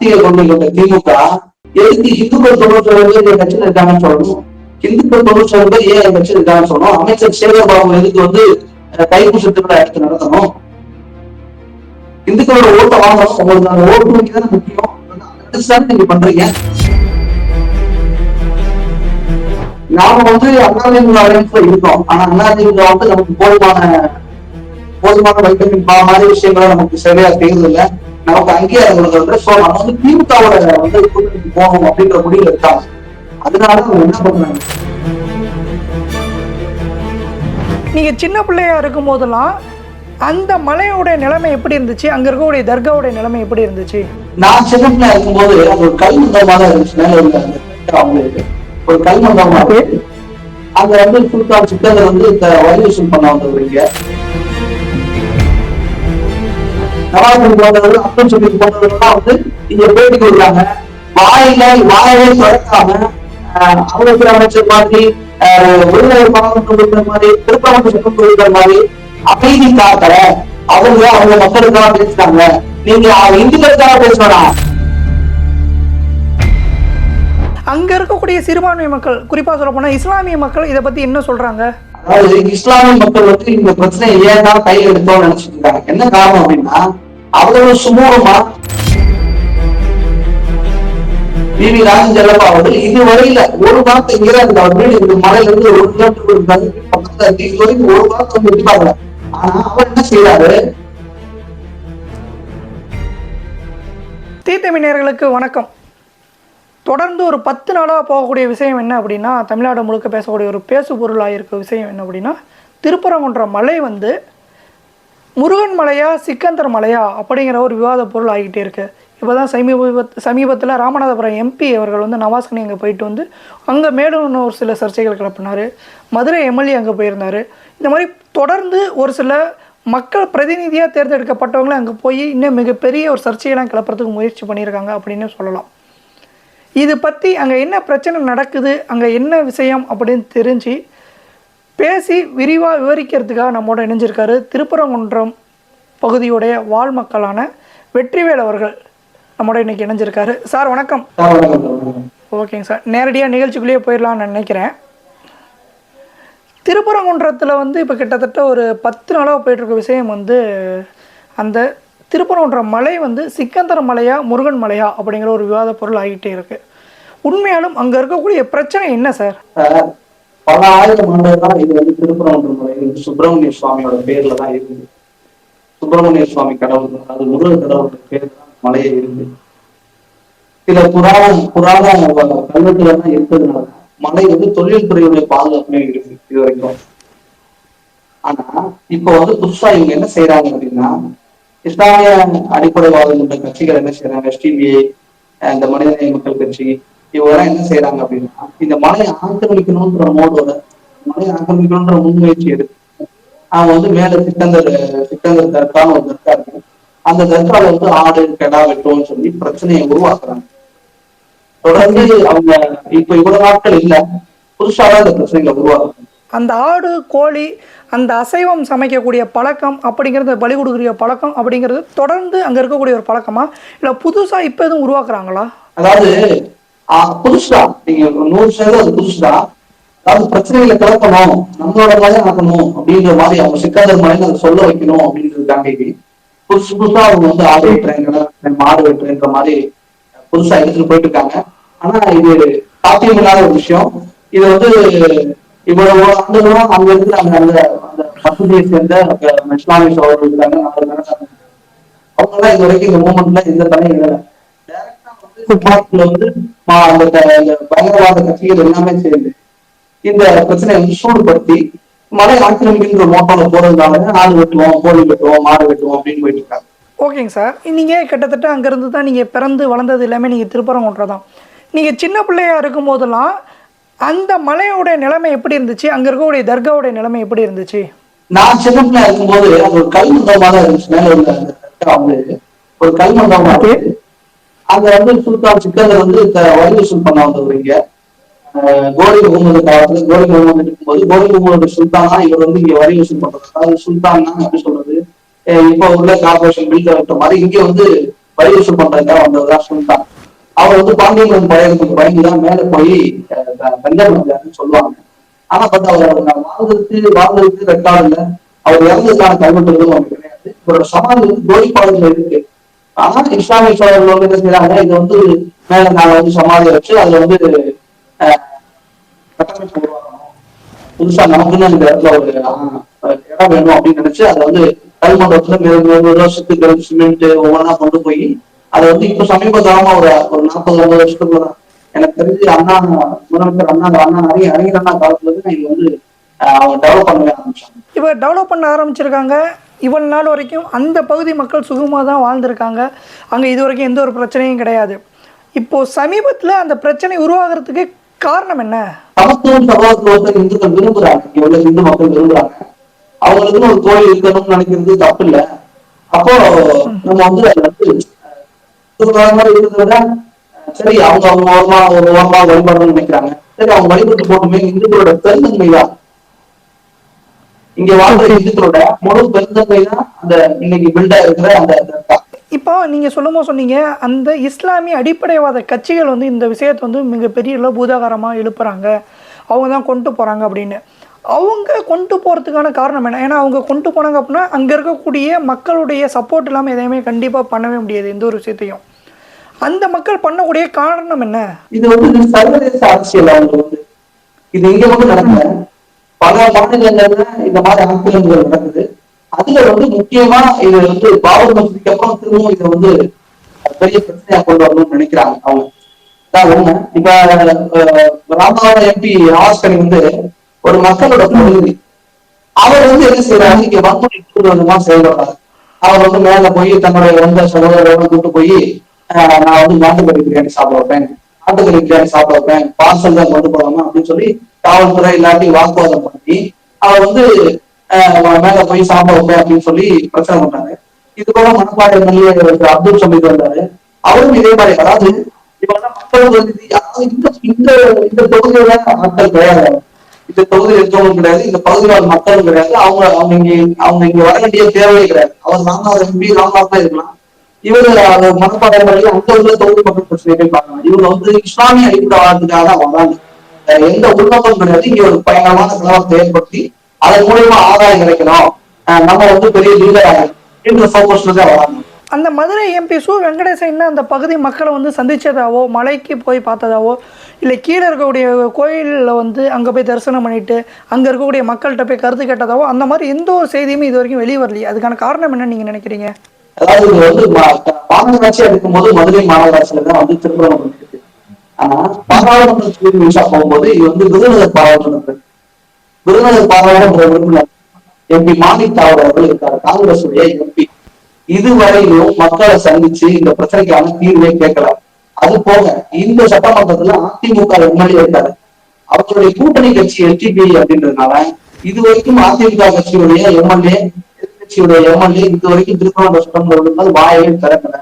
நாத்திக கொண்டு கொண்ட திமுக எதுக்கு இந்துக்கள் 97 பேர் கட்சியில் இருக்காங்கன்னு சொல்லணும்? இந்துக்கள் 97 பேர் ஏன் கட்சியில் இருக்காங்கன்னு சொல்லணும்? அமைச்சர் சேகர் பாபு எதுக்கு வந்து தைப்பூச திருவிழா எடுத்து நடத்தணும்? இந்துக்களோட ஓட்டை வாங்கணும், உங்களுக்கு அந்த ஓட்டு வங்கி தானே முக்கியம். நீங்க பண்றீங்க. நாம வந்து அதிமுக அலைன்ஸ்ல இருக்கோம். ஆனா அதிமுக வந்து நமக்கு போதுமான வைட்டமின் பா மாதிரி விஷயங்களை நமக்கு சரியா செய்யறது இல்லை, நமக்கு அங்கீகாரம் கொடுக்கறது. சோ நம்ம வந்து திமுகவோட வந்து கூட்டணிக்கு போகணும் அப்படின்ற முடிவுல இருக்காங்க. அதனால அவங்க என்ன பண்றாங்க? நீங்க சின்ன பிள்ளையா இருக்கும் போதெல்லாம் அந்த மலையோட நிலைமை எப்படி இருந்துச்சு, அங்க இருக்கக்கூடிய தர்காவோட நிலைமை எப்படி இருந்துச்சு? நான் சின்ன பிள்ளையா இருக்கும்போது அது ஒரு கல்மண்டமா தான் இருந்துச்சு. மேல அவங்களுக்கு ஒரு கல்மண்டமா இருக்கு. அங்க வந்து சுல்தான் சித்தர் வந்து வரி வசூல் பண்ண வந்தவங்க, நவாபுரி போன்றவர்கள், அப்துல் சபீர் போன்றவர்கள்லாம் வந்து இங்க பேட்டி கொடுக்குறாங்க. வாயவே திறக்காம அமைச்சர் அமைச்சர் மாதிரி, உள்நகர பாராளுமன்ற உறுப்பினர் மாதிரி, திருப்பரங்குன்ற சட்டம் உறுப்பினர் மாதிரி அமைதி காக்கல அவங்க மக்களுக்காக பேசுறாங்க. நீங்க இந்துக்களுக்காக பேசலாம். அங்க இருக்கக்கூடிய சிறுபான்மை மக்கள், குறிப்பா சொல்ல போனா இஸ்லாமிய மக்கள் இதை பத்தி என்ன சொல்றாங்க? அதாவது இஸ்லாமிய மக்கள் வந்து இந்த பிரச்சனையை ஏன் தான் கையில் எடுத்தோம்னு நினைச்சிட்டு இருக்காங்க. என்ன காரணம் அப்படின்னா, அவ்வளவு சுமூகமா பிவி ராஜன் செல்லப்பா அவர்கள் இதுவரையில ஒரு வாரத்தை இந்த மலையில இருந்து 1 கிலோமீட்டர் பக்கத்துல இதுவரைக்கும் ஒரு வாரத்தை வந்து எதிர்பார்க்கல. ஆனா அவர் என்ன செய்யறாரு? தீத்தமிழர்களுக்கு வணக்கம். தொடர்ந்து ஒரு 10 நாளாக போகக்கூடிய விஷயம் என்ன அப்படின்னா, தமிழ்நாடு முழுக்க பேசக்கூடிய ஒரு பேசு பொருளாக இருக்க விஷயம் என்ன அப்படின்னா, திருப்பரங்குன்ற மலை வந்து முருகன் மலையா சிக்கந்தர் மலையா அப்படிங்கிற ஒரு விவாத பொருள் ஆகிட்டே இருக்கு. இப்போ தான் சமீபத்தில் ராமநாதபுரம் எம்பி அவர்கள் வந்து நவாஸ்கனி அங்கே போயிட்டு வந்து அங்கே மேலும் ஒரு சில சர்ச்சைகள் கிளப்பினார். மதுரை எம்எல்ஏ அங்கே போயிருந்தார். இந்த மாதிரி தொடர்ந்து ஒரு சில மக்கள் பிரதிநிதியாக தேர்ந்தெடுக்கப்பட்டவங்களே அங்கே போய் இன்னும் மிகப்பெரிய ஒரு சர்ச்சையெல்லாம் கிளப்புறதுக்கு முயற்சி பண்ணியிருக்காங்க அப்படின்னு சொல்லலாம். இது பற்றி அங்கே என்ன பிரச்சனை நடக்குது, அங்கே என்ன விஷயம் அப்படின்னு தெரிஞ்சு பேசி விரிவாக விவரிக்கிறதுக்காக நம்மோட இணைஞ்சிருக்காரு திருப்பரங்குன்றம் பகுதியுடைய வாழ் மக்களான வெற்றிவேல் அவர்கள் நம்மோட இன்னைக்கு இணைஞ்சிருக்காரு. சார் வணக்கம். ஓகேங்க சார், நேரடியாக நிகழ்ச்சிக்குள்ளேயே போயிடலான்னு நினைக்கிறேன். திருப்பரங்குன்றத்தில் வந்து இப்போ கிட்டத்தட்ட ஒரு 10 நாளாக போயிட்டுருக்க விஷயம் வந்து, அந்த திருப்பரங்குன்றம் மலை வந்து சிக்கந்தர் மலையா முருகன் மலையா அப்படிங்கிற ஒரு விவாத பொருள் ஆகிட்டே இருக்கு. உண்மையாலும் அங்கே இருக்கக்கூடிய பிரச்சனை என்ன சார்? பல ஆயிரம் ஆண்டுகள்தான் இது வந்து திருப்பரங்குன்றம் மலை சுப்பிரமணிய சுவாமியோட பேர்ல தான் இருக்குது. சுப்பிரமணிய சுவாமி கடவுள், அது முருகன் கடவுளோட பேர் தான் மலையே இருக்கு. சில புராண கல்வெட்டுல தான் இருக்கிறதுனால மலை வந்து தொழில்துறையுடைய பாதுகாப்புமே இருக்கு இது வரைக்கும். ஆனா இப்ப வந்து புதுசா இவங்க என்ன செய்யறாங்க அப்படின்னா, இஸ்லாமிய அடிப்படைவாதம் கொண்ட கட்சிகள் என்ன செய்யறாங்க, எஸ்டிபிஐ, இந்த மனிதநேய மக்கள் கட்சி, இவங்க என்ன செய்யறாங்க அப்படின்னா, இந்த மலையை ஆக்கிரமிக்கணும்ன்ற மோடோட மலையை ஆக்கிரமிக்கணும்ன்ற முன்முயற்சி எடுத்து அவங்க வந்து மேல சிக்கந்தர் தர்கான்னு ஒரு தர்கா இருக்கு, அந்த தர்கால வந்து ஆடு கெடா வெட்டுவோம்னு சொல்லி பிரச்சனையை உருவாக்குறாங்க. தொடர்ந்து அவங்க இப்ப இவ்வளவு நாட்கள் இல்ல, புதுசாக இந்த பிரச்சனைகளை உருவாக்குறாங்க. அந்த ஆடு கோழி அந்த அசைவம் சமைக்கக்கூடிய பழக்கம் அப்படிங்கிறது, பலி கொடுக்குற பழக்கம் அப்படிங்கிறது தொடர்ந்து அங்க இருக்கக்கூடிய ஒரு பழக்கமா, இல்ல புதுசா இப்ப எதுவும் உருவாக்குறாங்களா? அதாவது புதுசுதான், நீங்க 100% அது புதுசுதான். அதாவது பிரச்சனைகளை கிளப்பணும், நம்மளோட மலையை ஆக்கணும் அப்படின்ற மாதிரி, அவங்க சிக்கந்தர் மலைன்னு அதை சொல்ல வைக்கணும் அப்படின்றதுக்காண்டி புதுசா அவங்க வந்து ஆடு வெட்டுறேங்க மாடு வெட்டுறேன்ற மாதிரி புதுசா எடுத்துட்டு போயிட்டு இருக்காங்க. ஆனா இது சாத்தியமில்லாத ஒரு விஷயம். இது வந்து இவ்வளவு ஆண்டுகளும் அங்க இருந்து அந்த அந்த மசூதியை சேர்ந்த இஸ்லாமிய சகோதரர்கள் இருக்காங்க, அவங்க எல்லாம் இது வரைக்கும் இந்த மூமெண்ட்ல எந்த தடையும் இல்லை. டைரக்டா வந்து அந்த பயங்கரவாத கட்சிகள் எல்லாமே சேர்ந்து இந்த பிரச்சனையை வந்து சூடுபடுத்தி மலை ஆக்கிரமிக்கின்ற மோட்டால போறதுனால ஆடு வெட்டுவோம், கோழி வெட்டுவோம், மாடு வெட்டுவோம் அப்படின்னு போயிட்டு இருக்காங்க. ஓகேங்க சார், நீங்க கிட்டத்தட்ட அங்கிருந்து தான் நீங்க பிறந்து வளர்ந்தது எல்லாமே நீங்க திருப்பரங்குன்றம் தான். நீங்க சின்ன பிள்ளையா இருக்கும் போதெல்லாம் அந்த மலையோட நிலைமை எப்படி இருந்துச்சு, அங்க இருக்கக்கூடிய தர்காவோட நிலைமை எப்படி இருந்துச்சு? நான் சின்ன பிள்ளையா இருக்கும்போது அது ஒரு கல்மண்டமா தான் இருந்துச்சு. மேல உள்ள அந்த தர்கா வந்து ஒரு கல்மண்டமா இருக்கு. அங்க வந்து சுல்தான் சிக்கந்தர் வந்து வரி வசூல் பண்ண வந்தவங்க. கோரி முகமது காலத்துல கோரி முகமது இருக்கும்போது கோரி முகமது சுல்தானா இவர் வந்து இங்க வரி வசூல் பண்றது. அதாவது சுல்தான்னா எப்படி சொல்றது, இப்ப உள்ள கார்பரேஷன் பில் கலெக்டர் மாதிரி இங்க வந்து வரி வசூல் பண்றதுக்காக வந்ததுதான் சுல்தான். அவர் வந்து பாண்டியன் படையெடுப்புக்கு பயந்துதான் மேல போய் தஞ்சம் வந்தாருன்னு சொல்லுவாங்க. ஆனா அவர் வாழ்ந்ததுக்கு ரெக்கார்டு இல்லை. அவர் இறந்ததுக்கான கல்வெட்டுகளும் அவங்க கிடையாது. இவரோட சமாதி வந்து கோரிப்பாளையத்துல இருக்கு. ஆனா இஸ்லாமிய சோழர்கள் வந்து என்ன செய்யறாங்க, இது வந்து மேல நாங்க வந்து சமாதியை வச்சு அதுல வந்து கட்டமைப்பு உருவாக்கணும், புதுசா நமக்குன்னு இந்த இடத்துல ஒரு இடம் வேணும் அப்படின்னு நினைச்சு அதை வந்து கல்மண்டபத்துல வருஷத்துக்கு சிமெண்ட் ஒவ்வொன்றா கொண்டு போய் அதை வந்து இப்ப சமீப காலமா ஒரு 40-50 வருஷத்துக்குள்ளதான் எனக்கு தெரிஞ்சு அண்ணா முதலமைச்சர் அண்ணா அறிஞர் அண்ணா காலத்துல இருந்து இங்க வந்து அவங்க டெவலப் பண்ண ஆரம்பிச்சாங்க. இப்போ டெவலப் பண்ண ஆரம்பிச்சிருக்காங்க. இவ்வளவு நாள் வரைக்கும் அந்த பகுதி மக்கள் சுகமாக தான் வாழ்ந்திருக்காங்க. அங்கே இது வரைக்கும் எந்த ஒரு பிரச்சனையும் கிடையாது. இப்போ சமீபத்தில் அந்த பிரச்சனை உருவாகிறதுக்கு காரணம் என்ன? சமத்துவம் சகோதரத்துவத்தை இந்துக்கள் விரும்புறாங்க. இங்க உள்ள இந்து மக்கள் விரும்புறாங்க. அவங்களுக்குன்னு ஒரு கோயில் இருக்கணும்னு நினைக்கிறது தப்பு இல்லை. அப்போ நம்ம வந்து அதை வந்து இருக்கிறத சரி அவங்க ஒரு ஓரமா வழிபாடுன்னு நினைக்கிறாங்க. சரி அவங்க வழிபட்டு போட்டுமே இந்துக்களோட பெருந்தன்மை தான், இங்க வாழ்ற இந்துக்களோட முழு பெருந்தன்மை தான் அந்த இன்னைக்கு பில்டா இருக்கிற அந்த. இப்போ நீங்கள் சொன்னீங்க அந்த இஸ்லாமிய அடிப்படைவாத கட்சிகள் வந்து இந்த விஷயத்தை வந்து மிகப்பெரிய பூதாகாரமாக எழுப்புறாங்க, அவங்க தான் கொண்டு போகிறாங்க அப்படின்னு. அவங்க கொண்டு போகிறதுக்கான காரணம் என்ன? ஏன்னா அவங்க கொண்டு போனாங்க அப்படின்னா அங்கே இருக்கக்கூடிய மக்களுடைய சப்போர்ட் இல்லாமல் எதையுமே கண்டிப்பாக பண்ணவே முடியாது எந்த ஒரு விஷயத்தையும். அந்த மக்கள் பண்ணக்கூடிய காரணம் என்ன? இது வந்து சர்வதேச அரசியல். அவங்க வந்து இது இங்க மட்டும் நடக்கல, பல மாநிலங்கள்ல இந்த மாதிரி அரசியல்கள் நடக்குது. அதுல வந்து முக்கியமா இது வந்து பாபர் மசூதிக்கு அப்புறம் திரும்பவும் இதை வந்து பெரிய பிரச்சனையா கொண்டு வரணும்னு நினைக்கிறாங்க அவங்க. தான் ஒண்ணு. இப்ப ராமநாதபுரம் எம்பி ஆஸ்கனி வந்து ஒரு மக்களோட பிரதிநிதி. அவர் வந்து என்ன செய்யறாரு, இங்க வன்முறை தூண்டுவதமா செயல்படுறாரு. அவர் வந்து மேல போய் தன்னுடைய வந்த சகோதரரோட கூட்டு போய் நான் வந்து நாட்டுக்கறி பிரியாணி சாப்பிட வைப்பேன், நாட்டுக்கறி பிரியாணி சாப்பிட வைப்பேன், பார்சல் தான் கொண்டு போகாம அப்படின்னு சொல்லி காவல்துறை எல்லாத்தையும் வாக்குவாதம் பண்ணி அவர் வந்து மேல போய் சாப்பிட வைப்பேன் அப்படின்னு சொல்லி பிரச்சனை பண்றாங்க. இது போல மணப்பாறை எம்எல்ஏ அப்துல் சமீத் வந்தாரு. அவரும் இதே மாதிரி, அதாவது இப்ப வந்து மக்கள் பிரதிநிதி, அதாவது இந்த இந்த தொகுதியில மக்கள் கிடையாது, இந்த தொகுதியில் இருக்கவங்க கிடையாது, இந்த பகுதியில் மக்களும் கிடையாது. அவங்க இங்க வர வேண்டிய தேவையே கிடையாது. அவர் ராமநாதர் எம்பி ராமநாத் தான் இருக்கலாம். இவரு மனப்பாறை அங்க உள்ள தொகுதி மக்கள் பிரச்சனைகள் பார்க்கலாம். இவங்க வந்து இஸ்லாமிய அடிப்படைவாதத்துக்காக தான் வந்தாங்க. எந்த உள்நோக்கம் கிடையாது. இங்க ஒரு பயங்கரமான கலவரத்தை ஏற்படுத்தி அதன் மூலமா ஆதாயம் கிடைக்கணும், நம்ம வந்து பெரிய லீடர் ஆகணும் என்ற ஃபோக்கஸ்ல தான் வராங்க. அந்த மதுரை எம்பி சு வெங்கடேசன் அந்த பகுதி மக்களை வந்து சந்திச்சதாவோ, மலைக்கு போய் பார்த்ததாவோ, இல்லை கீழே இருக்கக்கூடிய கோயிலில் வந்து அங்கே போய் தரிசனம் பண்ணிட்டு அங்கே இருக்கக்கூடிய மக்கள்கிட்ட போய் கருத்து கேட்டதாவோ, அந்த மாதிரி எந்த ஒரு செய்தியுமே இது வரைக்கும் வெளியே வரலையே. அதுக்கான காரணம் என்ன நீங்க நினைக்கிறீங்க? அதாவது இது வந்து மாநகராட்சியா இருக்கும்போது மதுரை மாநகராட்சியில தான் வந்து திருப்பரங்குன்றம் இருக்கு. ஆனா பாராளுமன்ற போகும்போது இது வந்து விருதுநகர் பாராளுமன்றம். விருதுநகர் பாராளுமன்ற உறுப்பினர் எம்பி மாணிக் தாவூர் அவர்கள் இருக்காரு, காங்கிரஸ் உடைய எம்பி. இதுவரையிலும் மக்களை சந்திச்சு இந்த பிரச்சனைக்கான தீர்வே கேட்கலாம். அது போக இந்த சட்டமன்றத்துல அதிமுக எம்எல்ஏ இருக்காரு, அவர்களுடைய கூட்டணி கட்சி எல்டிபி அப்படின்றதுனால இது வரைக்கும் அதிமுக கட்சியுடைய எம்எல்ஏ இது வரைக்கும் திருப்பரங்குன்ற சட்டமன்றம் வாயவே திறக்கல.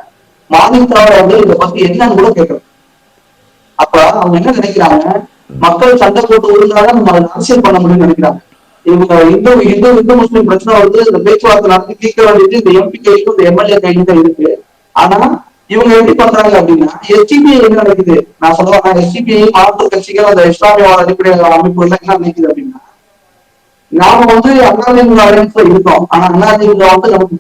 மாணிக் தாவூர் அவர்கள் இதை பத்தி என்னன்னு கூட கேட்கல. அப்ப அவங்க என்ன நினைக்கிறாங்க, மக்கள் சண்டை போட்டு இருந்தாலும் நம்ம அரசியல் பண்ண முடியும்னு நினைக்கிறாங்க. இவங்க இந்து முஸ்லீம் பிரச்சனை வந்து இந்த பேச்சுவார்த்தை நடத்தி தீர்க்க வேண்டியது இந்த எம்பி கையிலும் இந்த எம்எல்ஏ கையிலும் தான் இருக்கு. ஆனா இவங்க எப்படி பண்றாங்க அப்படின்னா, எஸ்டிபிஐ என்ன நினைக்குது, நான் சொல்றேன், எஸ்டிபிஐ மாற்று கட்சிகள் அந்த இஸ்லாமியவாத அடிப்படையில் அமைப்பு எல்லாம் என்ன நினைக்குது அப்படின்னா, நாம வந்து அதிமுக அலைன்ஸ்ல இருக்கோம், ஆனா அதிமுக வந்து நமக்கு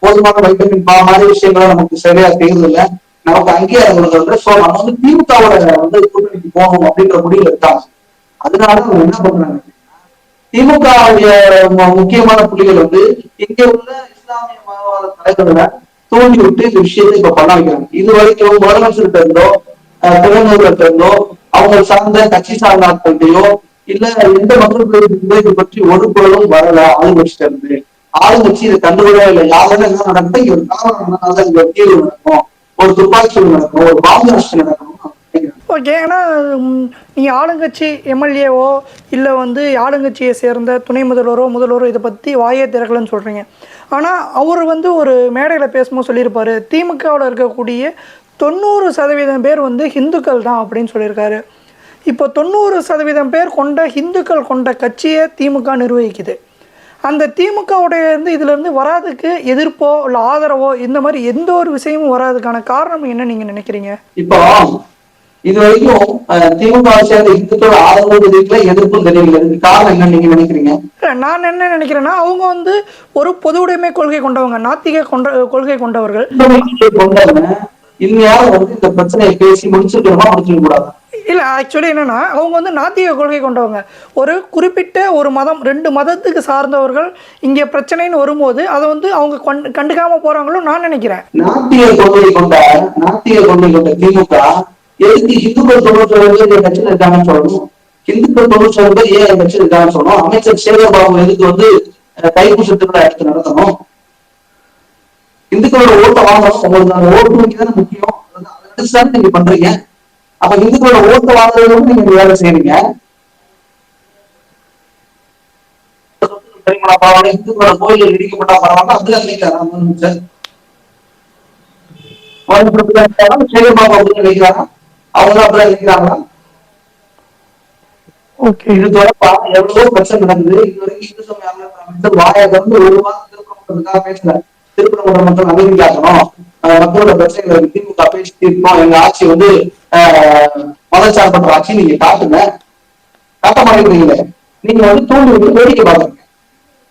போதுமான வைட்டமின் மாதிரி விஷயங்களை நமக்கு சரியா செய்யறது இல்லை, நமக்கு அங்கீகாரம் கொடுக்கறது. சோ நம்ம வந்து திமுகவோட வந்து கூட்டணிக்கு போகணும் அப்படின்ற முடிவு இருக்காங்க. அதனால அவங்க என்ன பண்றாங்க, திமுக முக்கியமான புள்ளிகள் வந்து இங்க உள்ள இஸ்லாமிய மதவாத தலைவர்களை தூண்டி விட்டு இந்த விஷயத்தை இப்ப பண்ண வைக்கிறாங்க. இது வரைக்கும் முதலமைச்சர்கிட்ட இருந்தோ திருநெல்வேலிட்ட இருந்தோ அவங்க சார்ந்த கட்சி சார்ந்த ஆட்கள்கிட்டயோ இல்ல எந்த மக்கள் இது பற்றி ஒரு குரலும் வரல. ஆளுங்கட்சியில இருந்து ஆளுங்கட்சி இதை கண்டுகொள்ளவே இல்லை. யாரும் என்ன நடக்குது, இங்க ஒரு காரணம் இங்க தீர்வு நடக்கும், ஒரு துப்பாக்கி நடக்கும், ஒரு பாம்பு அரசு நடக்கும். ஓகே, ஏன்னா நீங்கள் ஆளுங்கட்சி எம்எல்ஏவோ இல்லை வந்து ஆளுங்கட்சியை சேர்ந்த துணை முதல்வரோ இதை பற்றி வாயே திறக்கலன்னு சொல்கிறீங்க. ஆனால் அவர் வந்து ஒரு மேடையில் பேசும்போது சொல்லியிருப்பார், திமுகவில் இருக்கக்கூடிய 90% பேர் வந்து ஹிந்துக்கள் தான் அப்படின்னு சொல்லியிருக்காரு. இப்போ 90% பேர் கொண்ட ஹிந்துக்கள் கொண்ட கட்சியை திமுக நிர்வகிக்குது. அந்த திமுகவுடைய இருந்து இதுல இருந்து வராதுக்கு எதிர்ப்போ இல்லை ஆதரவோ இந்த மாதிரி எந்த ஒரு விஷயமும் வராதுக்கான காரணம் என்ன நீங்க நினைக்கிறீங்க? இப்போ இது வரைக்கும் திமுக சேர்ந்த இந்துக்கள் ஆதரவு தெரிவிக்கல, எதிர்ப்பும் தெரியல. இதுக்கு காரணம் என்ன நீங்க நினைக்கிறீங்க? நான் என்ன நினைக்கிறேன்னா, அவங்க வந்து ஒரு பொது உடைமை கொள்கை கொண்டவங்க, நாத்திக கொள்கை கொண்டவர்கள். கொண்டவங்க இந்நேரம் வந்து இந்த பிரச்சனையை பேசி முடிச்சிருக்கணுமா, முடிச்சிருக்க கூடாது? இல்ல, ஆக்சுவலி என்னன்னா, அவங்க வந்து நாத்திக கொள்கை கொண்டவங்க. ஒரு குறிப்பிட்ட ஒரு மதம், 2 மதத்துக்கு சார்ந்தவர்கள் இங்க பிரச்சனைன்னு வரும்போது அதை வந்து அவங்க கண்டுக்காம போறாங்களோ நான் நினைக்கிறேன். நாத்திக கொள்கை கொண்ட திமுக எதுக்கு இந்துக்கள் 97 பேர் கட்சியில் இருக்காங்கன்னு சொல்லணும்? இந்துக்கள் 97 பேர் ஏன் கட்சியில் இருக்காங்கன்னு சொல்லணும்? அமைச்சர் சேகர் பாபு எதுக்கு வந்து தைப்பூச திருவிழா எடுத்து நடத்தணும்? இந்துக்களோட ஓட்டை வாங்கணும். உங்களுக்கு அந்த ஓட்டு வங்கி தானே முக்கியம். அதை நீங்க பண்றீங்க. அப்ப இந்துக்களோட ஓட்டு வாங்குறதுக்கு நீங்க வேலை செய்யறீங்க. பரவாயில்ல, இந்துக்களோட கோயில்கள் இடிக்கப்பட்டா பரவாயில்ல, அப்படிதான் நினைக்கிறாரா முதலமைச்சர்? சேகர் பாபு அப்படின்னு நினைக்கிறாரா? அவங்க அப்படிதான் நினைக்கிறாங்களா? இது தொடர்பா எவ்வளவோ பிரச்சனை நடக்குது. இது வரைக்கும் இந்து சமய அமைச்சர் வாயாக வந்து ஒரு மாதம் திருப்பணத்துக்காக பேசல. திருப்பணம் மக்கள் அமைதியாக்கணும், மக்களோட பிரச்சனைகளை திமுக பேசி தீர்ப்போம், எங்க ஆட்சி வந்து மதச்சார்பற்ற ஆட்சி நீங்க காட்டுங்க. காட்ட மாட்டேங்கிறீங்களே. நீங்க வந்து தூண்டி விட்டு வேடிக்கை பாக்குறீங்க.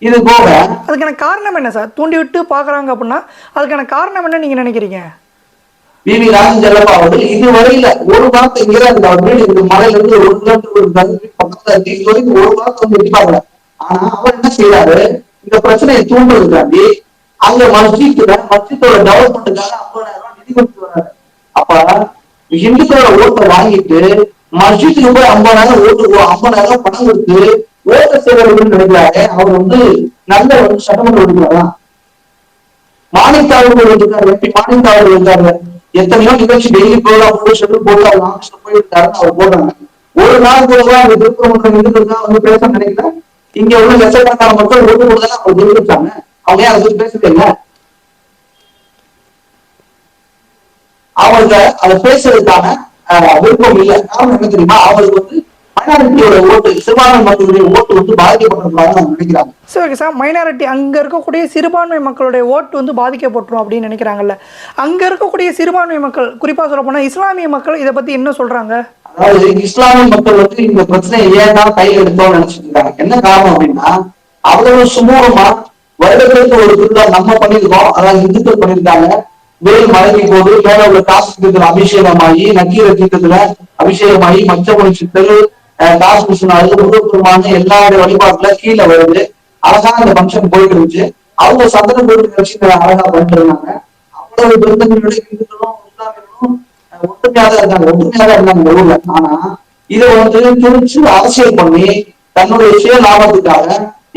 இது போக அதுக்கான காரணம் என்ன சார்? தூண்டி விட்டு பாக்குறாங்க அப்படின்னா அதுக்கான காரணம் என்ன நீங்க நினைக்கிறீங்க? வி.வி. ராஜன் செல்லப்பா அவர்கள் இதுவரையில ஒரு வாரத்தை இங்கிருந்து அவர் வீடு இந்த மலையில இருந்து 1 கிலோமீட்டர் பக்கத்துல இருக்கு. இது வரைக்கும் ஒரு வாரத்தை வந்து எதிர்பார்க்கல. ஆனா அவர் என்ன செய்யறாரு, இந்த பிரச்சனையை தூண்டுறதுக்காண்டி அங்க மஸ்ஜித்தோட டெவலப்மெண்ட்டுக்காக 50,000 ரூபாய் நிதி கொடுத்து வர்றாரு. அப்ப இந்துக்களோட ஓட்டை வாங்கிட்டு மஸ்ஜித்துக்கு போய் 50,000 ரூபாய் பணம் கொடுத்து ஓட்ட செய்வர்கள் நினைக்கிறாரு. அவர் வந்து நல்ல ஒரு சட்டமன்ற உறுப்பினரா? மாணிக்காவர்கள் இருக்காரு, எம்பி மாணிக்காவர்கள் இருக்காரு. எத்தனையோ நிகழ்ச்சி டெய்லி ப்ரோக்ராம் போட்டு ஷெட்யூல் போட்டு அவர் ஆஃபீஸ்ல போயிருக்காருன்னு அவர் போடுறாங்க. ஒரு நாள் கூட அந்த திருப்பரங்குன்றம் இந்துக்கள் வந்து பேச நினைக்கல. இங்க உள்ள லட்சக்கணக்கான மக்கள் ஓட்டு போடுறதால அவங்க தெரிவிச்சாங்க. அவங்க ஏன் அதை பேசவே இல்லை? அவங்களுக்கு அதை பேசுறதுக்கான விருப்பம் இல்லை. காரணம் என்ன தெரியுமா? அவங்களுக்கு வந்து மைனாரிட்டியோட ஓட்டு, சிறுபான்மை மக்களுடைய ஓட்டு வந்து பாதிக்கப்பட்டிருக்காங்க நினைக்கிறாங்க. சரி சார், மைனாரிட்டி அங்க இருக்கக்கூடிய சிறுபான்மை மக்களுடைய ஓட்டு வந்து பாதிக்கப்பட்டுரும் அப்படின்னு நினைக்கிறாங்கல்ல. அங்க இருக்கக்கூடிய சிறுபான்மை மக்கள், குறிப்பா சொல்ல போனா இஸ்லாமிய மக்கள், இதை பத்தி என்ன சொல்றாங்க? அதாவது இஸ்லாமிய மக்கள் வந்து இந்த பிரச்சனையை ஏன் தான் கையில் எடுத்தோம்னு நினைச்சிட்டு இருக்காங்க. என்ன காரணம் அப்படின்னா, அவ்வளவு சுமூகமா வருடத்திற்கு ஒரு திருவிழா நம்ம பண்ணிருக்கோம், அதாவது இந்துக்கள் பண்ணிருக்காங்க. வேல் மலைக்கு போது மேல உள்ள காசு தீர்த்தத்துல அபிஷேகமாகி, நக்கீர தீர்த்தத்துல அபிஷேகமாகி, மச்சமொழி சித்தல், காசு மிஷினாரு, முருகப்பெருமான எல்லாருடைய வழிபாட்டுல கீழே வருது. அழகா அந்த ஃபங்க்ஷன் போயிட்டு இருந்துச்சு. அவங்க சந்தன போட்டு வச்சு அழகா பண்ணிட்டு இருந்தாங்க. அவ்வளவு பெருந்தங்களோட இந்துக்களும் இஸ்லாமியர்களும் ஒற்றுமையாக இருந்தாங்க இந்த ஊர்ல. ஆனா இதை வந்து துணிச்சு அரசியல் பண்ணி தன்னுடைய சுய லாபத்துக்காக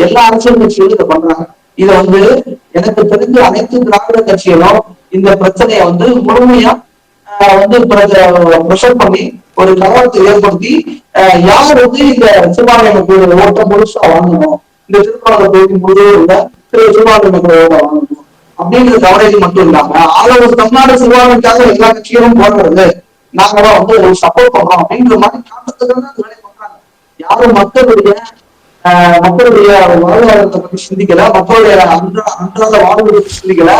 எல்லா அரசியல் கட்சிகளும் இதை பண்றாங்க. இதை வந்து எனக்கு தெரிஞ்ச அனைத்து திராவிட கட்சிகளும் இந்த பிரச்சனையை வந்து முழுமையா வந்து ப்ரெஷர் பண்ணி ஒரு கலவரத்தை ஏற்படுத்தி யார் வந்து இந்த சிறுபான்மை மக்களோட ஓட்ட முழுசா வாங்கணும், இந்த திருப்பரங்குன்ற தொகுதி முழுவதும் சிறுபான்மை மக்களோட ஓட்ட வாங்கணும் அப்படிங்கிற கவரேஜ் மட்டும் இல்லாம ஒரு தமிழ்நாடு சிறுபான்மைக்காக எல்லா கட்சிகளும் போடுறது நாங்க வந்து ஒரு சப்போர்ட் பண்றோம் அப்படிங்கிற மாதிரி காரணத்துக்காக வேலை பண்றாங்க. யாரும் மக்களுடைய வாழ்வாதாரத்தை பத்தி சிந்திக்கல, மக்களுடைய அன்றாட வாழ்வு சிந்திக்கல.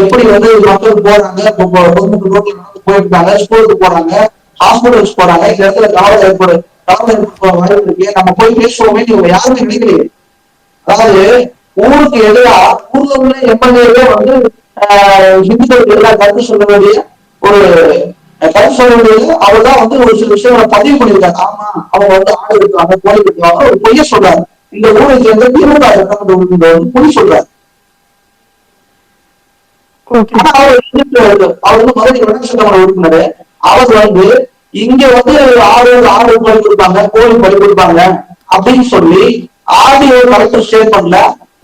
எப்படி வந்து மக்கள் போறாங்க, பொதுமக்கள் ரோட்ல நடந்து போயிருக்காங்க, ஸ்கூலுக்கு போறாங்க, ஹாஸ்பிட்டல்ஸ் போறாங்க, இந்த இடத்துல காவல் ஏற்பட வாய்ப்பு இருக்கு, நம்ம போய் பேசுவோமே இவங்க யாருமே நினைக்கலையே. அதாவது ஊருக்கு எதிராக ஊர்ல உள்ள எம்எல்ஏவே வந்து இந்துக்களுக்கு எதிராக கருத்து சொல்ல வேண்டிய ஒரு கருத்து சொல்ல வேண்டியது அவர் தான் வந்து ஒரு சில விஷயங்களை பதிவு பண்ணியிருக்காங்க. ஆமா அவங்க வந்து ஆடு விட்டுவாங்க, கோழி விட்டுவாங்க, ஒரு பொய்ய சொல்றாரு. இந்த ஊரை சேர்ந்த திமுக சட்டமன்ற உறுப்பினர் வந்து பொய் சொல்றாரு. ஆனா அவர் வந்து மதுரை வடக்கு சட்டமன்ற உறுப்பினர். அவர் வந்து இங்க வந்து ஆடு பலி கொடுப்பாங்க, கோழி பலி கொடுப்பாங்க அப்படின்னு சொல்லி ஆடியோ கலெக்டர் ஸ்டேட்மெண்ட்ல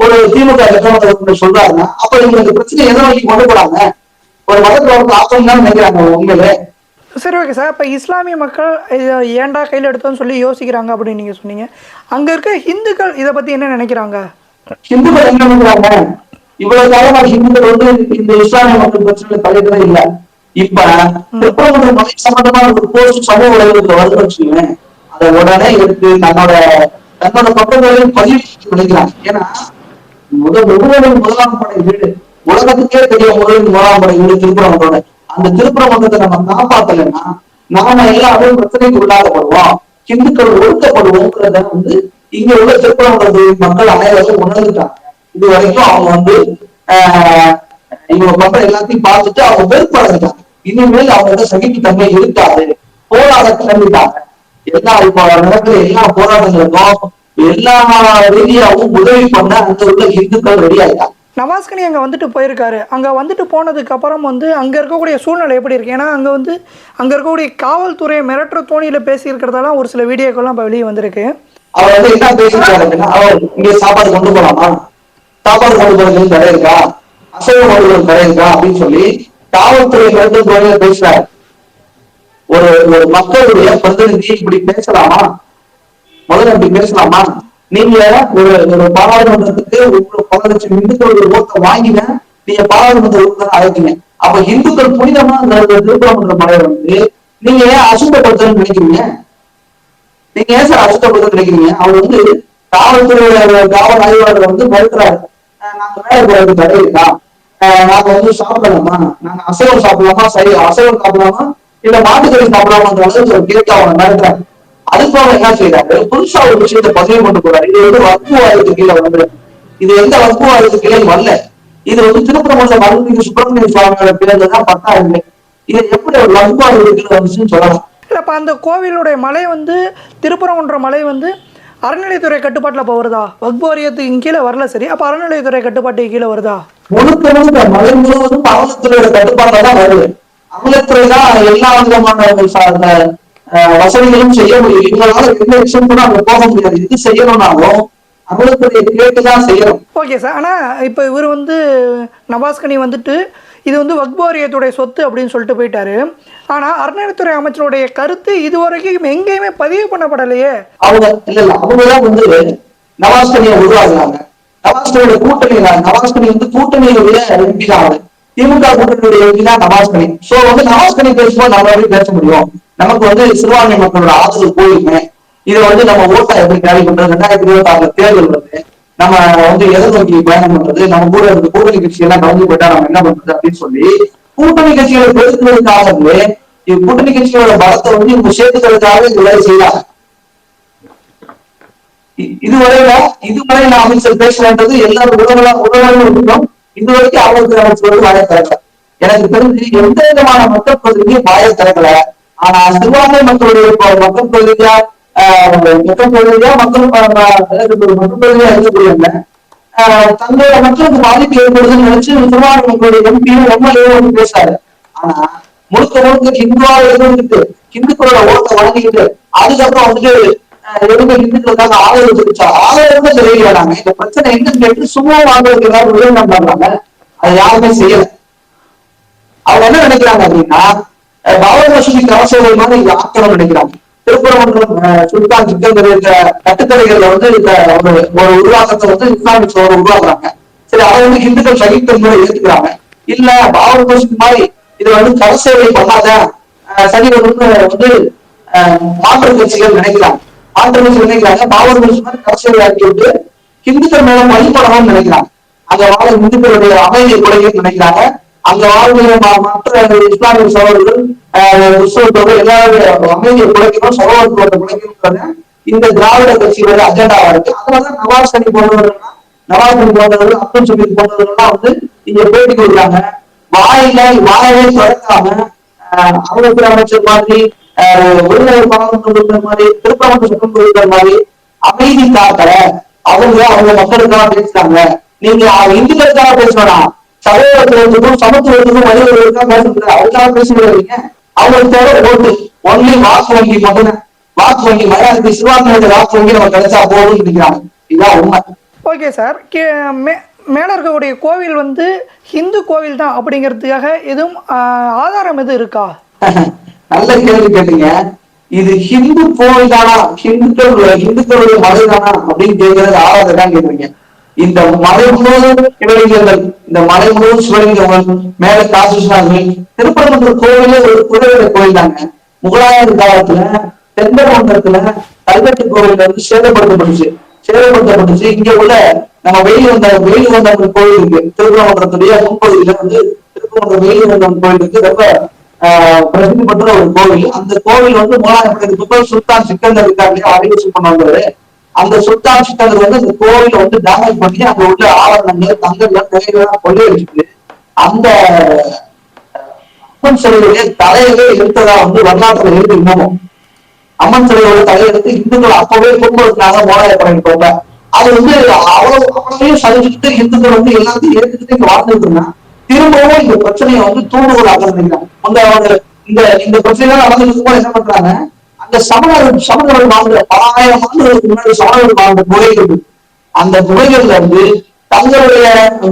ஒரு திமுக சட்டமன்ற உறுப்பினர் சொல்றாருன்னா அப்ப இவங்க இந்த பிரச்சனை எதை நோக்கி கொண்டு போறாங்க? ஒரு மதத்தோட ஆக்கம் தான் நினைக்கிறாங்க உண்மையிலே. சரி, ஓகே சார். இப்போ இஸ்லாமிய மக்கள் ஏன்டா கையில் எடுத்தோன்னு சொல்லி யோசிக்கிறாங்க அப்படின்னு நீங்க சொன்னீங்க. அங்க இருக்க ஹிந்துக்கள் இதை பத்தி என்ன நினைக்கிறாங்க? ஹிந்துக்கள் என்ன நினைக்கிறாங்க? இவ்வளவு காலமா ஹிந்துக்கள் வந்து இந்த இஸ்லாமிய மக்கள் பிரச்சனை தலையிடவே இல்லை. இப்ப திருப்பரங்குன்ற மலை சம்பந்தமான ஒரு போஸ்ட் சமூக வலைதளத்துல வருது வச்சுக்கோங்க, அதை உடனே எடுத்து தன்னோட பக்கங்களையும் பதிவு நினைக்கிறாங்க. ஏன்னா முருகனின் முதலாம் படை வீடு, உலகத்துக்கே தெரிய முருகனின் முதலாம் படை வீடு திருப்பரங்குன்றோட. அந்த திருப்பரங்குன்றத்தை நம்ம காப்பாத்தலைன்னா நாம எல்லாரும் பிரச்சனைக்கு உள்ளாகப்படுவோம், இந்துக்கள் ஒடுக்கப்படுவோங்கிறத இங்க உள்ள திருப்பரங்குன்றத்தின் மக்கள் அனைவரும் உணர்ந்துட்டாங்க. இது வரைக்கும் அவங்க ஆஹ் இவங்க பண்ற எல்லாத்தையும் பார்த்துட்டு அவங்க வெறுப்பு அடைஞ்சிட்டாங்க. இனிமேல் அவங்கள்ட்ட சகிப்புத்தன்மை இருக்காது, போராட கிளம்பிட்டாங்க. இப்ப நடக்கிற எல்லா போராட்டங்களுக்கும் எல்லா ரீதியாவும் உதவி பண்ண அந்த உள்ள இந்துக்கள் ரெடி ஆயிட்டாங்க. நவாஸ்கனி அங்கே வந்துட்டு போயிருக்காரு. அங்கே வந்துட்டு போனதுக்கு அப்புறம் அங்கே இருக்கக்கூடிய சூழ்நிலை எப்படி இருக்கு? ஏன்னா அங்கே இருக்கக்கூடிய காவல்துறையை மிரட்டுற தோணியில் பேசியிருக்கிறதெல்லாம் ஒரு சில வீடியோக்கெல்லாம் இப்போ வெளியே வந்திருக்கு. அவர் என்ன பேசியிருக்காரு அப்படின்னா, அவர் இங்கே சாப்பாடு கொண்டு போலாமா, சாப்பாடு கொண்டு போறதுக்கு தடை இருக்கா, அசைவ உணவுகள் தடை இருக்கா அப்படின்னு சொல்லி காவல்துறை மிரட்டும் தோணியில பேசுறாரு. ஒரு ஒரு மக்களுடைய பிரதிநிதி இப்படி பேசலாமா? முதல்ல இப்படி பேசலாமா? நீங்க ஒரு பாராளுமன்றத்துக்கு ஒரு 10 லட்சம் இந்துக்களுடைய ஓட்டை வாங்கின நீங்க பாராளுமன்ற உறுப்பினர் அழைக்கீங்க. அப்ப இந்துக்கள் புனிதமா அந்த திருப்பரங்குன்ற மலையை நீங்க ஏன் அசுத்தப்படுத்தணும்னு நினைக்கிறீங்க? நீங்க ஏன் சார் அசுத்தப்படுத்த நினைக்கிறீங்க? அவர் காவல்துறையோட காவல் ஆய்வாளர் மறுக்கிறாரு. நாங்க மேல போறதுக்கு தடை இருக்கா, நாங்க சாப்பிடலாமா, நாங்க அசைவம் சாப்பிடலாமா, சரி அசைவம் சாப்பிடலாமா, இல்ல மாட்டுக்கறி சாப்பிடலாமான்ற அளவுக்கு கேட்டு அவங்க மிரட்டுறாங்க. அதுக்கு அவங்க என்ன செய்யறாரு, புதுசா ஒரு விஷயத்தை பதிவு கொண்டு போறாரு. இது வகுப்புவாதத்துக்கு கீழே இது எந்த வகுப்புவாதத்துக்கு கீழே வரல. இது திருப்பரங்குன்ற மருத்துவ சுப்பிரமணிய சுவாமியோட பிறந்ததான் 10,000. இது எப்படி ஒரு வகுப்புவாதத்துக்கு கீழே வந்துச்சுன்னு சொல்லலாம். இல்லப்ப அந்த கோவிலுடைய மலை திருப்பரங்குன்ற மலை அறநிலையத்துறை கட்டுப்பாட்டில் வருதா? வக்பு வாரியத்துக்கு கீழே வரல, சரி. அப்ப அறநிலையத்துறை கட்டுப்பாட்டுக்கு கீழே வருதா? முழுக்க மலை முழுவதும் அறநிலையத்துறையோட கட்டுப்பாட்டில தான் வருது. அறநிலையத்துறை தான் எல்லா விதமான வசதிகளும் செய்ய முடியும். இவங்களால எந்த விஷயம் கூட அங்க போக முடியாது. இது செய்யணும்னாலும் அறநிலையத்துறையை கேட்டுதான் செய்யணும். Okay sir. ஆனா இப்ப இவர் நவாஸ்கனி இது வக்பு வாரியத்துடைய சொத்து அப்படின்னு சொல்லிட்டு போயிட்டாரு. ஆனா அறநிலையத்துறை அமைச்சருடைய கருத்து இதுவரைக்கும் எங்கேயுமே பதிவு பண்ணப்படலையே. அவங்க அவங்கதான் நவாஸ்கனியை உருவாக்குறாங்க. நவாஸ்கனியோட கூட்டணி, நவாஸ்கனி கூட்டணியுடைய எம்பி தான். திமுக கூட்டணியுடைய எம்பி தான் நவாஸ்கனி. சோ நவாஸ்கனி பேசும்போது நம்ம எப்படி பேச முடியும்? நமக்கு சிறுபான்மை மக்களோட ஆதரவு போயிருமே. இதை நம்ம ஓட்டா எப்படி கேள்வி பண்றது? 2026 தேர்தல் வருது. நம்ம எதை நோக்கி பயணம் பண்றது? நம்ம கூட இருக்க கூட்டணி கட்சி எல்லாம் கலந்து போயிட்டா நம்ம என்ன பண்றது அப்படின்னு சொல்லி கூட்டணி கட்சிகளை பெருக்குவதற்காகவே கூட்டணி கட்சியோட பலத்தை இவங்க சேர்த்துக்கிறதுக்காக இந்த வேலை செய்யறாங்க. இதுவரை அமைச்சர் பேசுறது எல்லாரும் உடனே இருக்கணும். இதுவரைக்கும் அவங்களுக்கு அமைச்சர் வாயை திறக்கல. எனக்கு தெரிஞ்சு எந்த விதமான மக்கள் பகுதியும் வாயை திறக்கல. ஆனா சிறுபான்மை மக்களுடைய மக்கள் பகுதியா மக்கள் பகுதியா இருக்கக்கூடிய தங்களோட மக்களுக்கு பாதிப்பு ஏற்படுதுன்னு நினைச்சு சிறுபான்மை மக்களுடைய எம்பியும் எம்எல்ஏ பேசுறாரு. ஆனா முழுக்க ஹிந்துவா இருந்துட்டு ஹிந்துக்களோட ஓட்டை வழங்கிக்கிட்டு அதுக்கப்புறம் ஹிந்துக்களுக்காக ஆதரவு தெரிவிச்சா ஆதரவு தெரிவிக்கிறாங்க. இந்த பிரச்சனை என்னன்னு கேட்டு சும்மா வாங்குறதுக்கு ஏதாவது உதவி பண்றாங்க. அதை யாருமே செய்யல. அவங்க என்ன நினைக்கிறாங்க அப்படின்னா, பாபர் மசூதி கவசங்கள் மாதிரி இங்க ஆக்கணும் நினைக்கிறாங்க. திருப்பரங்குன்றம் சுல்தான் சிக்கந்தர் கட்டுக்கதைகள்ல ஒரு உருவாக்கத்தை இஸ்லாமிக் உருவாக்குறாங்க. சரி, அதை ஹிந்துக்கள் சகித்தன்மை ஏத்துக்கிறாங்க. இல்ல பாபர் மசூதி மாதிரி இது கவசேவை பண்ணாத சரி மாற்று கட்சிகள் நினைக்கிறாங்க. மாற்று கட்சிகள் நினைக்கிறாங்க பாபர் மசூதி மாதிரி கவசேவை ஆக்கி விட்டு ஹிந்துக்கள் மேல வழிபடணும்னு நினைக்கிறாங்க. அங்க வாழ இந்துக்களுடைய அமைதியை குறைக்கணும்னு நினைக்கிறாங்க. அங்க வாழ்கிற மற்ற இஸ்லாமிய சகோதரர்கள் கிறிஸ்தவர்கள் எல்லாருடைய அமைதியை குறைக்கணும், சகோதரத்துவத்தை குறைக்கணும்ன்றது இந்த திராவிட கட்சியோட அஜெண்டாவா இருக்கு. அதனாலதான் நவாஸ்கனி போன்றவர்கள் அப்துல் சமீர் போன்றவர்கள்லாம் இங்க பேட்டி கொடுக்குறாங்க. வாயவே திறக்காம அமைச்சர் அமைச்சர் மாதிரி உள்நகர பாராளுமன்ற மாதிரி திருப்பரங்குன்ற சட்டம் இருக்கிற மாதிரி அமைதி காக்கல அவங்க மக்களுக்காக பேசுறாங்க. நீங்க இந்துக்களுக்காக பேசலாம், சகோதரத்துவத்துக்கும் சமத்துவத்துக்கும் வழிவர்களுக்காக பேசுறது அதுக்காக பேசுறீங்க. அவங்களுக்கு தேவை ஓட்டு, ஒன்லி வாக்கு வங்கி மட்டும்தான். வாக்கு வங்கி மரியாதை சிறுபான்மையோட வாக்கு வங்கி நம்ம கிடைச்சா போதும்னு நினைக்கிறாங்க. இதுதான் உண்மை. Okay sir. மேல இருக்கக்கூடிய கோவில் ஹிந்து கோவில் தான் அப்படிங்கிறதுக்காக எதுவும் ஆதாரம் எதுவும் இருக்கா? நல்ல கேள்வி கேட்டீங்க. இது ஹிந்து கோவில் தானா, ஹிந்துக்களுடைய மலை தானா அப்படின்னு கேட்கறது ஆதாரம் தான் கேட்குறீங்க. இந்த மலை முழுவதும் சிவலிங்கங்கள், இந்த மலை முழுவதும் சிவலிங்கங்கள், மேல காசுநாதர்கள். திருப்பரங்குன்ற கோவிலே ஒரு குதிரை கோயில் தாங்க. முகலாயர் காலத்துல தென்பரங்குன்றத்துல கல்வெட்டு கோவில் சேதப்படுத்தப்பட்டுச்சு. சேதப்படுத்தப்பட்டுச்சு. இங்க உள்ள நம்ம வெயில் வந்தவங்க கோயில் இருக்கு திருப்பரங்குன்றத்துடைய முன்பகுதியில வந்து திருப்பரங்குன்ற வெயில் வந்தவங்க கோயில் இருக்கு. ரொம்ப பிரசித்தி பெற்ற ஒரு கோவில். அந்த கோவில் வந்து மூலாயிரத்துக்கு சுல்தான் சிக்கந்தர் இருக்காரு, அறிவிச்சு பண்ணாரு. அந்த சுல்தான் சிக்கந்தர் வந்து அந்த கோவில வந்து டேமேஜ் பண்ணி அங்க உள்ள ஆவரணங்கள் தங்கங்கள் நிறைய கொள்ளையடிச்சுட்டு அந்த அம்மன் சிலையுடைய தலையவே எடுத்ததா வந்து வரலாற்றுல இருக்கு. இன்னமும் அம்மன் சிலையோட தலையெடுத்து இந்துக்கள் அப்பவே துன்புறுத்தினாங்க மூலாயிரப்படையிட்ட. அது வந்து அவ்வளவையும் சகிச்சுட்டு இந்துக்கள் வந்து எல்லாத்தையும் ஏற்றுக்கிட்டு இங்க வாழ்ந்துட்டு இருந்தாங்க. திரும்பவும் இந்த பிரச்சனையை வந்து தூண்டுகோல் ஆக்கிரமிக்கிறாங்க. இந்த பிரச்சனை நடந்துட்டு இருக்கும்போது என்ன பண்றாங்க, அந்த சமணர்கள் வாழ்ந்த பல ஆயிரம் ஆண்டுகளுக்கு முன்னாடி சமணர்கள் வாழ்ந்த குகைகள், அந்த குகைகள்ல இருந்து தங்களுடைய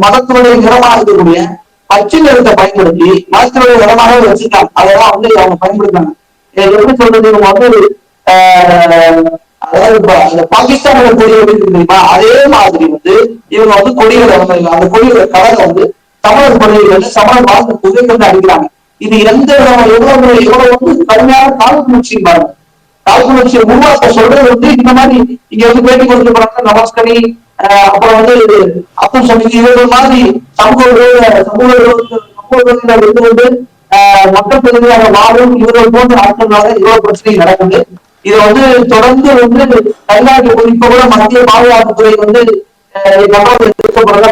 மதத்தினுடைய நிறமாக இருக்கக்கூடிய பச்சை நிறத்தை பயன்படுத்தி மதத்தினுடைய நிறமாகவே வச்சுட்டாங்க. அதெல்லாம் வந்து அவங்க பயன்படுத்தாங்க. எப்படி சொல்றது, இவங்க வந்து அதாவது பாகிஸ்தானோட கொடி எப்படி தெரியுமா, அதே மாதிரி வந்து இவங்க வந்து கொடிகளை வந்து அந்த கொடியோட கலரை வந்து தமிழர் கொள்கைகள் சமணர் வாழ்ந்த புகைகள் அடிக்கிறாங்க. இது எந்த எவ்வளவு வந்து கடுமையான காழ்ப்புணர்ச்சி பாருங்க. காழ்ப்புணர்ச்சியை உருவாக்க சொல்றது வந்து இந்த மாதிரி இங்க வந்து பேட்டி கொடுத்து போறாங்க நமஸ்கரி, அப்புறம் வந்து அப்துல் சமீத், இவர்கள் மாதிரி சமூகத்தினர் இருந்து வந்து மக்கள் பிரதிநிதியாக வாழும் இவர்கள் போன்ற ஆட்கள்னால இவ்வளவு பிரச்சனை நடக்குது. இதை வந்து தொடர்ந்து வந்து தமிழ்நாட்டு இப்ப கூட மத்திய பாதுகாப்புத்துறை வந்து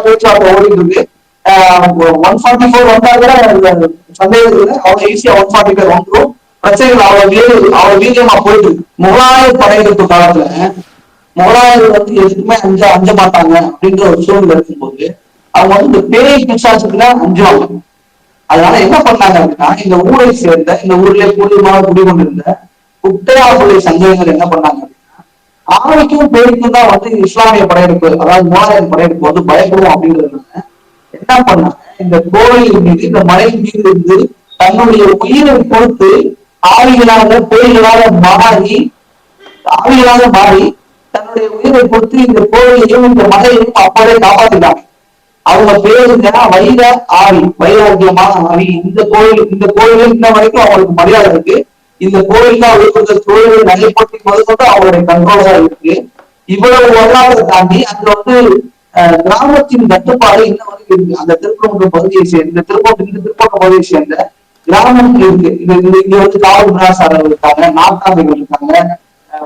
பேச்சுவார்த்தை ஓடிட்டு இருக்கு. 144 வந்தா கூட சந்தேகத்துல அவ்வளவு ஈஸியா 144 வந்துடும். பிரச்சனைகள் அவ்வளவு வீரியமா போயிட்டு இருக்கு. முகலாய படையெடுப்பு காலத்துல முகலாயர்கள் வந்து எதுக்குமே அஞ்ச மாட்டாங்க அப்படின்ற ஒரு சூழ்நிலை இருக்கும்போது அவங்க வந்து இந்த பேய் பிசாசுக்குள்ள அஞ்சுவாங்க. அதனால என்ன பண்ணாங்க அப்படின்னா, இந்த ஊரை சேர்ந்த இந்த ஊர்ல குடிகொண்டிருந்த குட்டையாபுள்ளை சங்கங்கள் என்ன பண்ணாங்க அப்படின்னா, ஆணைக்கும் பேருக்கும் தான் வந்து இஸ்லாமிய படையெடுப்பு, அதாவது முகலாயர் படையெடுப்பு வந்து பயப்படும் அப்படின்றதுனால என்ன பண்ணாங்க, இந்த கோவில் மீது இந்த மலை மீது இருந்து தன்னுடைய உயிரை பொறுத்து பேய்களாக மாறி தன்னுடைய உயிரை பொறுத்து இந்த கோவிலையும் இந்த மலையையும் அப்பவே காப்பாத்திட்டாங்க. அவங்க பேருங்க வைராக்கியமான ஆவி. இந்த கோயில இன்ன வரைக்கும் அவங்களுக்கு மரியாதை இருக்கு. இந்த கோயில் தான் தொழில்களை நடைபெற்றி முதற்கொண்டு அவங்களுடைய கண்ட்ரோல் தான் இருக்கு. இவ்வளவு வரலாற்றை தாண்டி அங்க வந்து கிராமத்தின் கட்டுப்பாடு இன்ன வரைக்கும் இருக்கு. அந்த திருப்பரங்குன்ற பகுதியை சேர்ந்த திருப்பரங்குன்ற பகுதியை சேர்ந்த கிராமம் இருக்கு. இங்க வந்து காவல் மிராசாரர்கள் இருக்காங்க, நாட்டாமைகள் இருக்காங்க,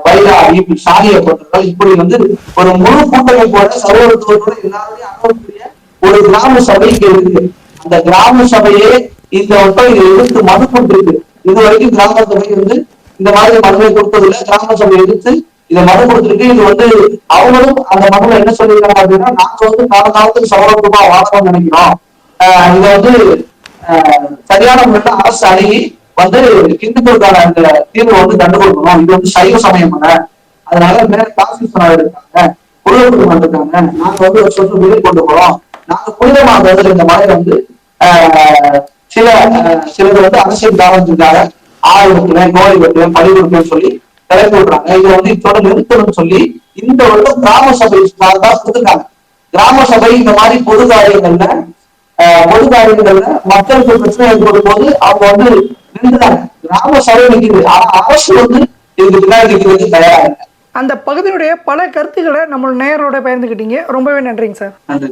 வைராகி, சாதியப்பட்டவர்கள், இப்படி வந்து ஒரு முழு கூட்டமைப்போட சகோதரத்தோட எல்லாருமே அனுபவக்கூடிய ஒரு கிராம சபை இங்க இருக்கு. அந்த கிராம சபையே இந்த வட்டம் இதை எதிர்த்து மனு கொடுத்திருக்கு. இது வரைக்கும் கிராம சபை வந்து இந்த மாதிரி மனுவை கொடுத்ததில்லை. கிராம சபை எதிர்த்து இதை மனு கொடுத்திருக்கு. இது வந்து அவங்களும் அந்த மனுல என்ன சொல்லியிருக்காங்க அப்படின்னா, நாங்க வந்து காலத்துக்கு சகோதரமா வாழணும்னு நினைக்கிறோம். இதை வந்து சரியான முறையில அரசு அணுகி வந்து இந்துக்களுக்கான அந்த தீர்வை வந்து கண்டு கொடுக்கணும். இது வந்து சைவ சமயம் அல்ல. அதனால மேல தாசில்தார் இருக்காங்க, குடியிருப்பு இருக்காங்க, நாங்க வந்து ஒரு சொத்து வீடு கொண்டு போறோம். நாங்க புனிதமாக இந்த மலையில வந்து சிலர் வந்து அரசியல் காரணத்துக்காக ஆறு வைக்கிறேன், நோய் வைக்கிறேன், பழி கொடுப்பேன்னு சொல்லி கிளப்பி விடுறாங்க. இதை வந்து இதோட நிறுத்தணும்னு சொல்லி இந்த வருடம் கிராம சபை தான் கொடுத்துருக்காங்க. கிராம சபை இந்த மாதிரி பொது காரியங்கள்ல மக்களுக்கு பிரச்சனை ஏற்படும் போது அவங்க வந்து நின்றுறாங்க. கிராம சபை நிற்குது, ஆனா அரசு வந்து இதுக்கு பின்னாடி நிற்கிறதுக்கு தயாரா இல்லை. அந்த பகுதியுடைய பல கருத்துக்களை நம்ம நேயரோட பகிர்ந்துக்கிட்டீங்க. ரொம்பவே நன்றிங்க சார். நன்றி.